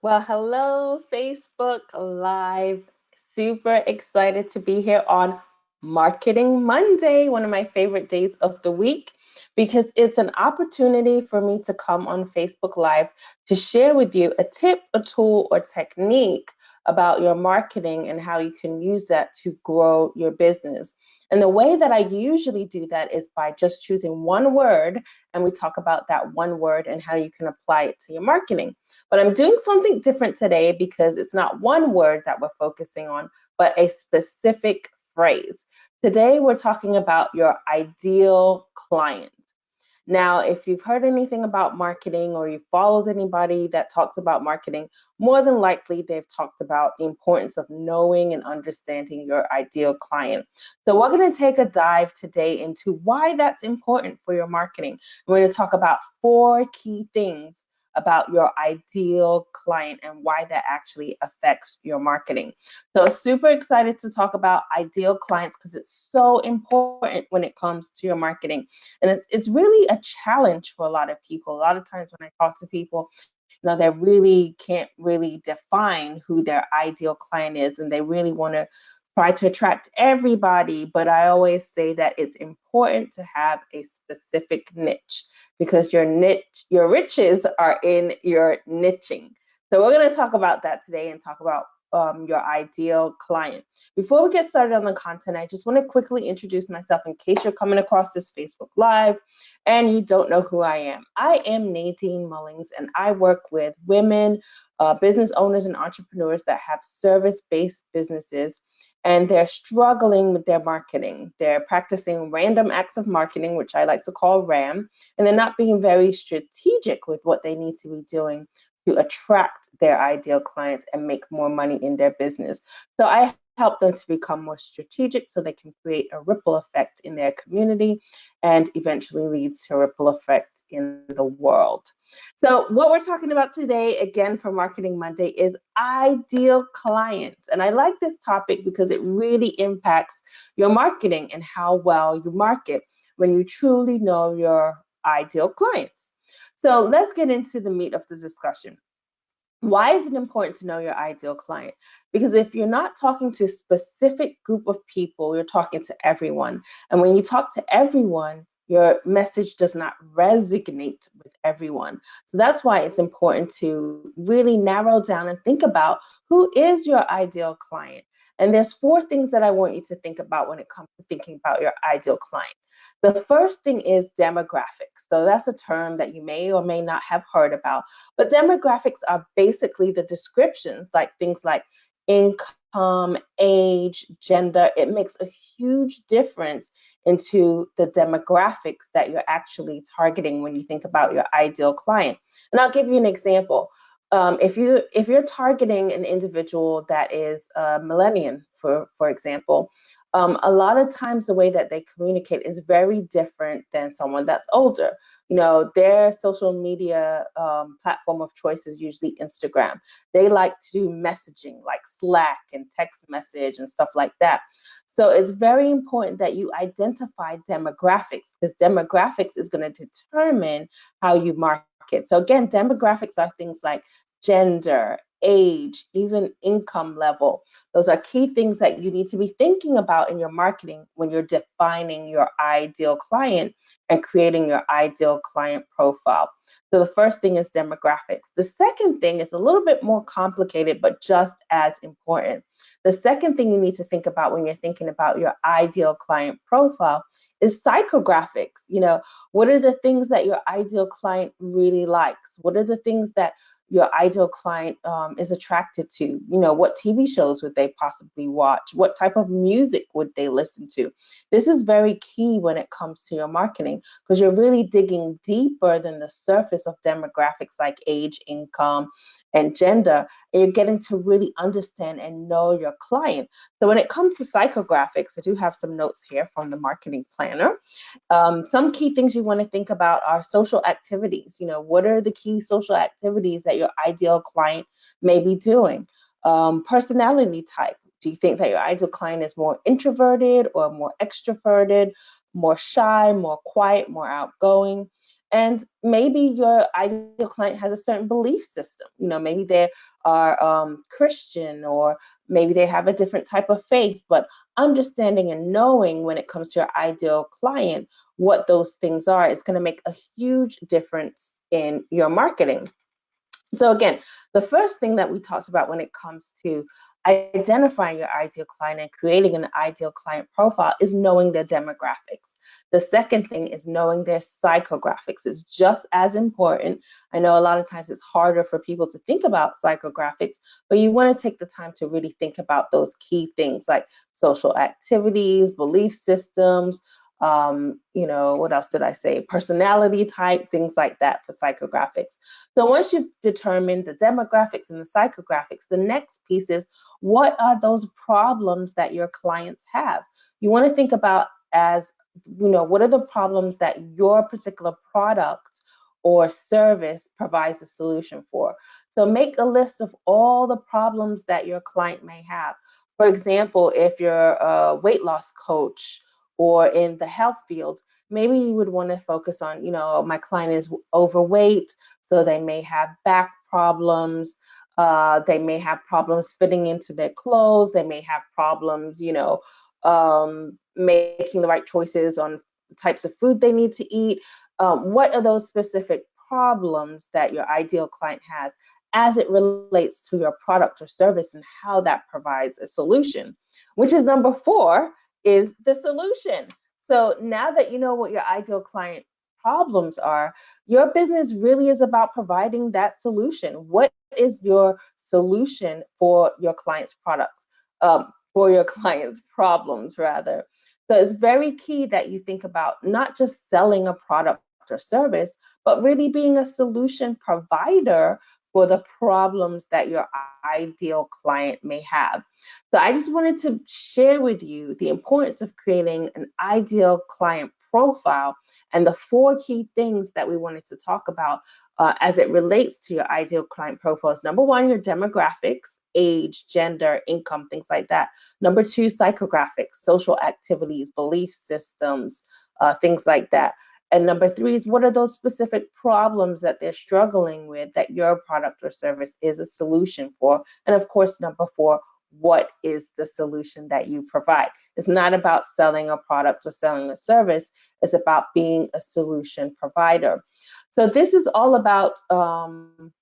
Well, hello, Facebook Live. Super excited to be here on Marketing Monday, one of my favorite days of the week, because it's an opportunity for me to come on Facebook Live to share with you a tip, a tool, or technique about your marketing and how you can use that to grow your business. And the way that I usually do that is by just choosing one word, and we talk about that one word and how you can apply it to your marketing. But I'm doing something different today because it's not one word that we're focusing on, but a specific phrase. Today, we're talking about your ideal client. Now, if you've heard anything about marketing or you've followed anybody that talks about marketing, more than likely they've talked about the importance of knowing and understanding your ideal client. So we're going to take a dive today into why that's important for your marketing. We're going to talk about 4 key things about your ideal client and why that actually affects your marketing. So super excited to talk about ideal clients because it's so important when it comes to your marketing. And it's really a challenge for a lot of people. A lot of times when I talk to people, they really can't really define who their ideal client is, and they really want to try to attract everybody. But I always say that it's important to have a specific niche because your riches are in your niching. So we're going to talk about that today and talk about your ideal client. Before we get started on the content, I just want to quickly introduce myself in case you're coming across this Facebook Live and you don't know who I am. I am Nadine Mullings, and I work with women, business owners and entrepreneurs that have service-based businesses, and they're struggling with their marketing. They're practicing random acts of marketing, which I like to call RAM, and they're not being very strategic with what they need to be doing to attract their ideal clients and make more money in their business. So I help them to become more strategic so they can create a ripple effect in their community and eventually leads to a ripple effect in the world. So what we're talking about today, again, for Marketing Monday, is ideal clients. And I like this topic because it really impacts your marketing and how well you market when you truly know your ideal clients. So let's get into the meat of the discussion. Why is it important to know your ideal client? Because if you're not talking to a specific group of people, you're talking to everyone. And when you talk to everyone, your message does not resonate with everyone. So that's why it's important to really narrow down and think about who is your ideal client. And there's 4 things that I want you to think about when it comes to thinking about your ideal client. The first thing is demographics. So that's a term that you may or may not have heard about. But demographics are basically the descriptions, like things like income, age, gender. It makes a huge difference into the demographics that you're actually targeting when you think about your ideal client. And I'll give you an example. If you're targeting an individual that is a millennial, for example, a lot of times the way that they communicate is very different than someone that's older. Their social media platform of choice is usually Instagram. They like to do messaging like Slack and text message and stuff like that. So it's very important that you identify demographics, because demographics is going to determine how you market. So again, demographics are things like gender, age, even income level. Those are key things that you need to be thinking about in your marketing when you're defining your ideal client and creating your ideal client profile. So the first thing is demographics. The second thing is a little bit more complicated, but just as important. The second thing you need to think about when you're thinking about your ideal client profile is psychographics. What are the things that your ideal client really likes? What are the things that your ideal client is attracted to? What TV shows would they possibly watch? What type of music would they listen to? This is very key when it comes to your marketing, because you're really digging deeper than the surface of demographics like age, income, and gender. And you're getting to really understand and know your client. So when it comes to psychographics, I do have some notes here from the marketing planner. Some key things you want to think about are social activities. What are the key social activities that your ideal client may be doing? Personality type. Do you think that your ideal client is more introverted or more extroverted, more shy, more quiet, more outgoing? And maybe your ideal client has a certain belief system. Maybe they are Christian, or maybe they have a different type of faith. But understanding and knowing when it comes to your ideal client what those things are is going to make a huge difference in your marketing. So again, the first thing that we talked about when it comes to identifying your ideal client and creating an ideal client profile is knowing their demographics. The second thing is knowing their psychographics. It's just as important. I know a lot of times it's harder for people to think about psychographics, but you want to take the time to really think about those key things like social activities, belief systems, what else did I say? Personality type, things like that for psychographics. So once you've determined the demographics and the psychographics, the next piece is, what are those problems that your clients have? You want to think about as, what are the problems that your particular product or service provides a solution for? So make a list of all the problems that your client may have. For example, if you're a weight loss coach or in the health field, maybe you would want to focus on, my client is overweight, so they may have back problems. They may have problems fitting into their clothes. They may have problems, making the right choices on the types of food they need to eat. What are those specific problems that your ideal client has as it relates to your product or service, and how that provides a solution, which is number 4, is the solution. So now that you know what your ideal client problems are, your business really is about providing that solution. What is your solution for your client's products, for your client's problems, rather? So it's very key that you think about not just selling a product or service, but really being a solution provider for the problems that your ideal client may have. So I just wanted to share with you the importance of creating an ideal client profile and the 4 key things that we wanted to talk about as it relates to your ideal client profiles. Number 1, your demographics, age, gender, income, things like that. Number 2, psychographics, social activities, belief systems, things like that. And number 3 is, what are those specific problems that they're struggling with that your product or service is a solution for? And of course, number 4, what is the solution that you provide? It's not about selling a product or selling a service. It's about being a solution provider. So this is all about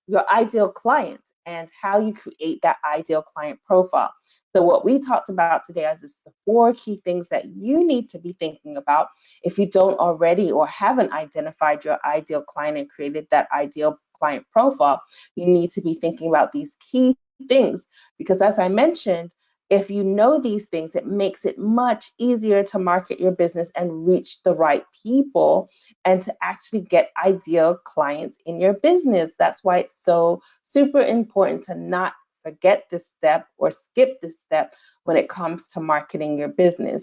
your ideal client and how you create that ideal client profile. So what we talked about today are just the 4 key things that you need to be thinking about. If you don't already or haven't identified your ideal client and created that ideal client profile, you need to be thinking about these key things, because as I mentioned, if you know these things, it makes it much easier to market your business and reach the right people and to actually get ideal clients in your business. That's why it's so super important to not forget this step or skip this step when it comes to marketing your business.